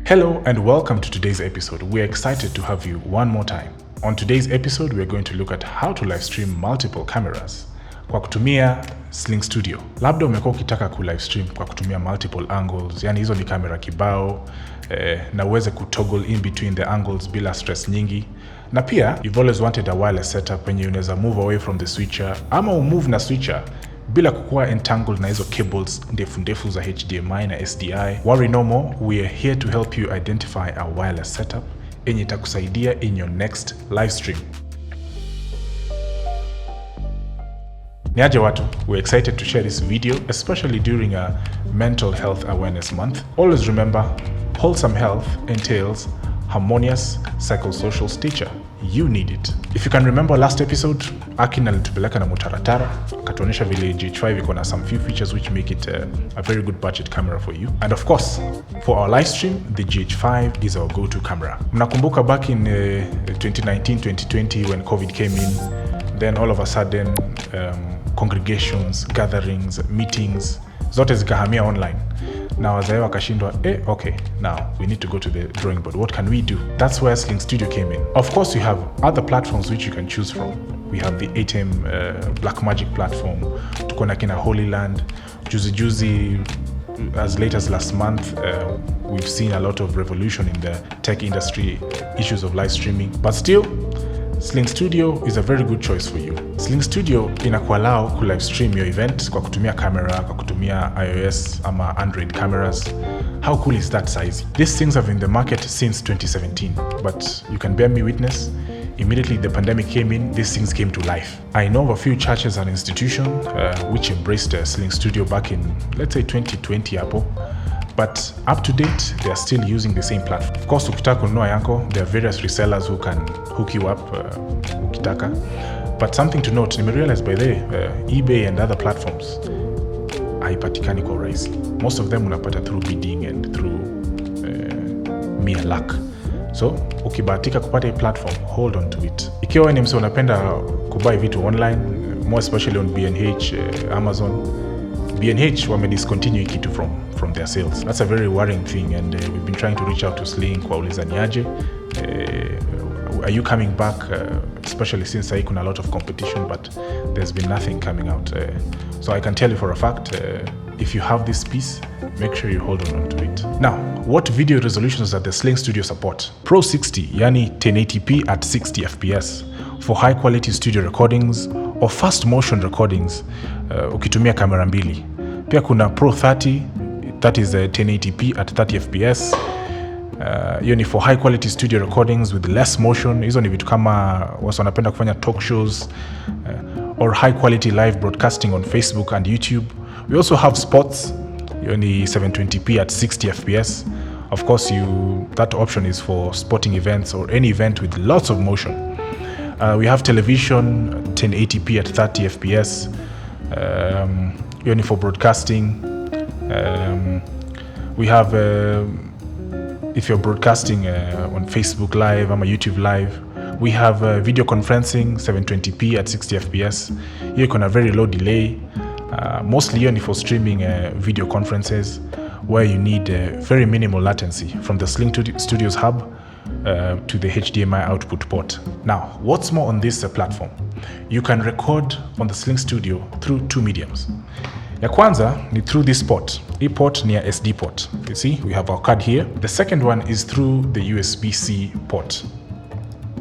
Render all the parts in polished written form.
Hello and welcome to today's episode. We're excited to have you one more time. On today's episode, we're going to look at how to live stream multiple cameras kwa kutumia Slingstudio. Labda umekuwa ukitaka ku live stream kwa kutumia multiple angles, yani hizo ni kamera kibao, na uweze kutoggle in between the angles bila stress nyingi. Na pia, you've always wanted a wireless setup wenye unaweza move away from the switcher ama umove na switcher bila kukuwa entangled na hizo cables ndefu za HDMI na SDI. Worry no more, we are here to help you identify a wireless setup yenye itakusaidia in your next live stream. Niaje watu, we're excited to share this video, especially during a mental health awareness month. Always remember, wholesome health entails harmonious psychosocial stature. You need it. If you can remember last episode, Akin alitupeleka na mutaratara, akatuonyesha vile GH5 iko na some few features which make it a very good budget camera for you. And of course, for our live stream, the GH5 is our go-to camera. Mnakumbuka back in 2019-2020 when COVID came in, then all of a sudden congregations, gatherings, meetings, zote zikahamia online. Now wazae wakashindwa, okay, now we need to go to the drawing board. What can we do? That's where Slingstudio came in. Of course, you have other platforms which you can choose from. We have the ATEM Blackmagic platform, tuko na kina Holy Land, juzi, as late as last month, we've seen a lot of revolution in the tech industry, issues of live streaming. But still, Slingstudio is a very good choice for you. Slingstudio inakuallow ku live stream your event kwa kutumia camera, kwa kutumia iOS ama Android cameras. How cool is that size? These things have been in the market since 2017, but you can bear me witness, immediately the pandemic came in, these things came to life. I know of a few churches and institutions which embraced Slingstudio back in, let's say 2020 hapo. But up to date, they are still using the same platform. Of course, ukitaka kununua yako, there are various resellers who can hook you up ukitaka. But something to note, nimerealize by the eBay and other platforms, haipatikani kwa urahisi. Most of them unapata through bidding and through mere luck. So, ukibahatika kupata hii platform, hold on to it. Ikiwa wewe ni mse unapenda kubuy vitu online, more especially on B&H, Amazon, B&H wame discontinue kitu from their sales. That's a very worrying thing, and we've been trying to reach out to Sling kuwauliza niaje. Are you coming back, especially since I kuna a lot of competition, but there's been nothing coming out. So I can tell you for a fact, if you have this piece, make sure you hold on to it. Now, what video resolutions does the Slingstudio support? Pro 60, yani 1080p at 60 FPS for high quality studio recordings or fast motion recordings ukitumia kamera mbili. Pia kuna Pro 30, that is 1080p at 30 FPS. Hiyo ni for high quality studio recordings with less motion. Hizo ni vitu kama watu wanapenda kufanya talk shows or high quality live broadcasting on Facebook and YouTube. We also have spots. Hiyo ni 720p at 60 FPS. Of course, that option is for sporting events or any event with lots of motion. We have television, 1080p at 30 FPS. Hiyo ni for broadcasting. We have if you're broadcasting on Facebook Live or YouTube Live, we have video conferencing 720p at 60 FPS. Here you can have very low delay. Mostly only for streaming video conferences where you need very minimal latency from the Slingstudio's hub to the HDMI output port. Now, what's more on this platform? You can record on the Slingstudio through two mediums. Ya kwanza ni through this port. Hii port ni ya SD port. You see, we have our card here. The second one is through the USB-C port.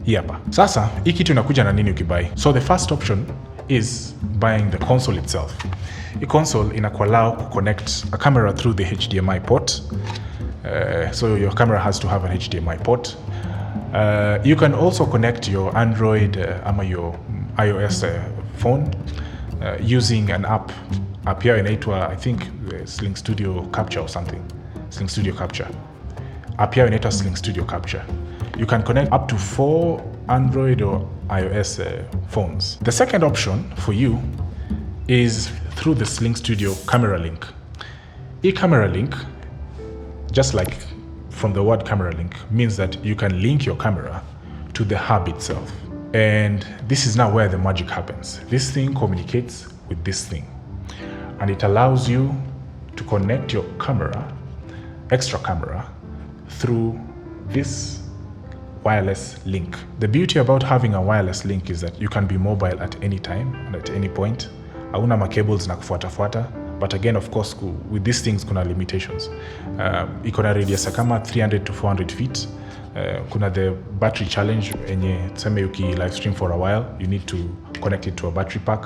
Hii hapa. Sasa, hii kitu inakuja na nini ukibuy? So the first option is buying the console itself. Hii console inakuallow to connect a camera through the HDMI port. So your camera has to have an HDMI port. You can also connect your Android ama your iOS phone using an app. App here inaitwa, I think, Slingstudio Capture or something. Slingstudio Capture. App here inaitwa Slingstudio Capture. You can connect up to 4 Android or iOS phones. The second option for you is through the Slingstudio Camera Link. Camera Link, just like from the word camera link, means that you can link your camera to the hub itself. And this is now where the magic happens. This thing communicates with this thing. And it allows you to connect your camera, extra camera, through this wireless link. The beauty about having a wireless link is that you can be mobile at any time and at any point. Hauna macables na kufuatafuata, but again, of course, with these things kuna limitations. Iko na radius kama 300 to 400 feet. Kuna the battery challenge enye tuseme uki live stream for a while, you need to connect it to a battery pack.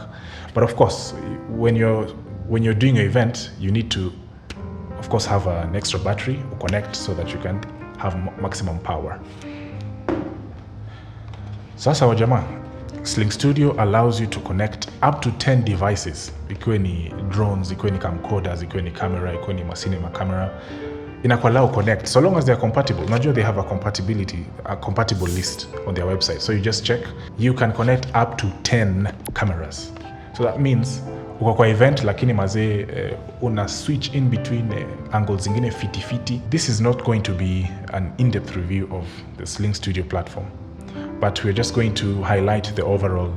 But of course, when you're doing an event, you need to, of course, have an extra battery or connect so that you can have maximum power. Sasa wajama, Slingstudio allows you to connect up to 10 devices. Ikiwe ni drones, ikiwe ni camcorders, ikiwe ni camera, ikiwe ni cinema camera. Inakuallow connect so long as they are compatible. Unajua they have a compatible list on their website. So you just check. You can connect up to 10 cameras. So that means uko kwa event lakini mazee una switch in between angles zingine fiti. This is not going to be an in-depth review of the Slingstudio platform, but we're just going to highlight the overall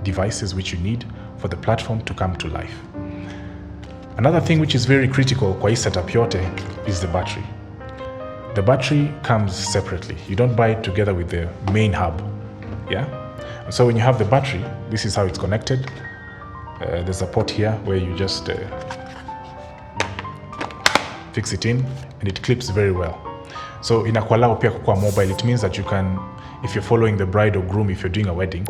devices which you need for the platform to come to life. Another thing which is very critical kwa hii setup yote is the battery. The battery comes separately. You don't buy it together with the main hub. Yeah? And so when you have the battery, this is how it's connected. There's a port here where you just fix it in and it clips very well. So inakuallow pia kukua mobile. It means that you can, if you're following the bride or groom, if you're doing a wedding,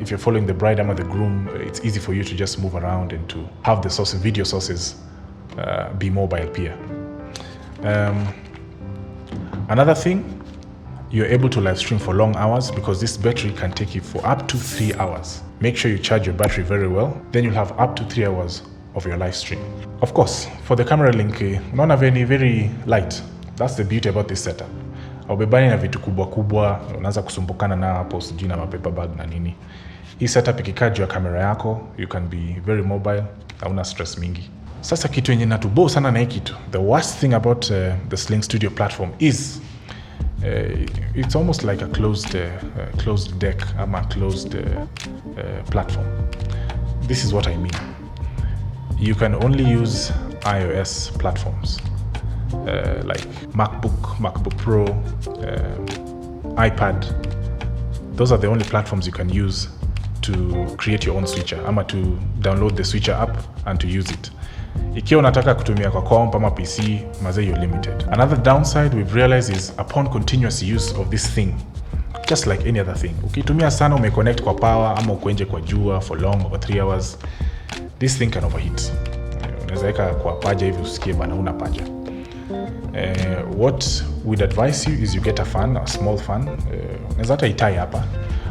if you're following the bride or the groom, it's easy for you to just move around and to have the video sources be mobile pia. Another thing, you're able to live stream for long hours because this battery can take you for up to 3 hours. Make sure you charge your battery very well, then you'll have up to 3 hours of your live stream. Of course, for the camera link, none of any very light. That's the beauty about this setup. Haubebani na vitu kubwa, unaanza kusumbukana na hapo sijui na paper bag na nini. Hii setup ikikaa juu ya kamera yako, you can be very mobile, hauna stress mingi. Sasa kitu yenye natubo sana na hii kitu, the worst thing about the Slingstudio platform is it's almost like a closed deck, a closed platform. This is what I mean. You can only use iOS platforms. Like MacBook Pro, iPad. Those are the only platforms you can use to create your own switcher, ama to download the switcher app and to use it. Ikiwa unataka kutumia kwa comp ama PC, mazee you're limited. Another downside we've realized is upon continuous use of this thing, just like any other thing. Ukitumia sana umeconnect kwa power ama uko nje kwa jua for long, over 3 hours, this thing can overheat. Unaweza weka kwa paja hivi usikie bana una paja. What we'd advise you is you get a fan, a small fan. Unaweza hata itie hapa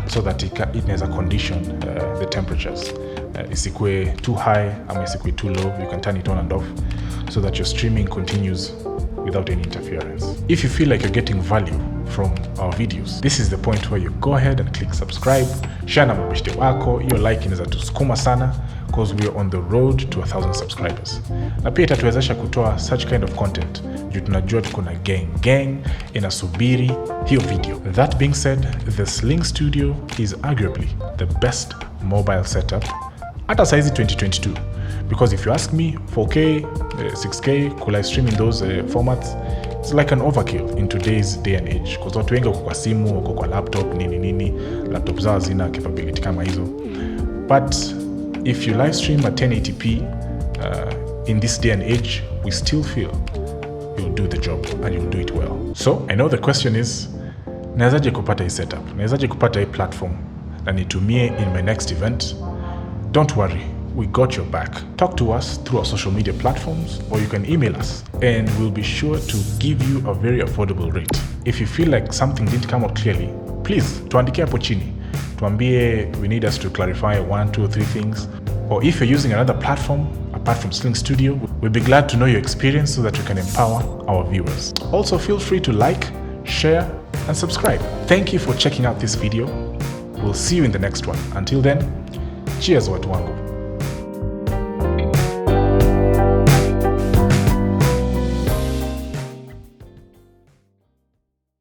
so that it inaweza condition the temperatures. Isikue too high ama isikue too low. You can turn it on and off so that your streaming continues without any interference. If you feel like you're getting value from our videos, this is the point where you go ahead and click subscribe, share na mabeshte wako. Hiyo like inaweza tusukuma sana because we are on the road to 1,000 subscribers. Na pia itatuwezesha kutoa such kind of content juu tunajua tuko na gang inasubiri hiyo video. That being said, the Slingstudio is arguably the best mobile setup hata saizi 2022, because if you ask me, 4K, 6K, could live stream in those formats, it's like an overkill in today's day and age, because watu wengi wako kwa simu, wako kwa laptop, nini, laptop zao zina capability kama hizo. But if you live stream at 1080p in this day and age, we still feel you'll do the job and you'll do it well. So I know the question is, nawezaje kupata hii setup? Nawezaje kupata hii platform na nitumie in my next event? Don't worry, we got your back. Talk to us through our social media platforms, or you can email us and we'll be sure to give you a very affordable rate. If you feel like something didn't come out clearly, please tuandikie hapo chini. Tuambie we need us to clarify 1, 2 or 3 things. Or if you're using another platform apart from Slingstudio, we'll be glad to know your experience so that we can empower our viewers. Also, feel free to like, share and subscribe. Thank you for checking out this video. We'll see you in the next one. Until then, cheers watu wangu.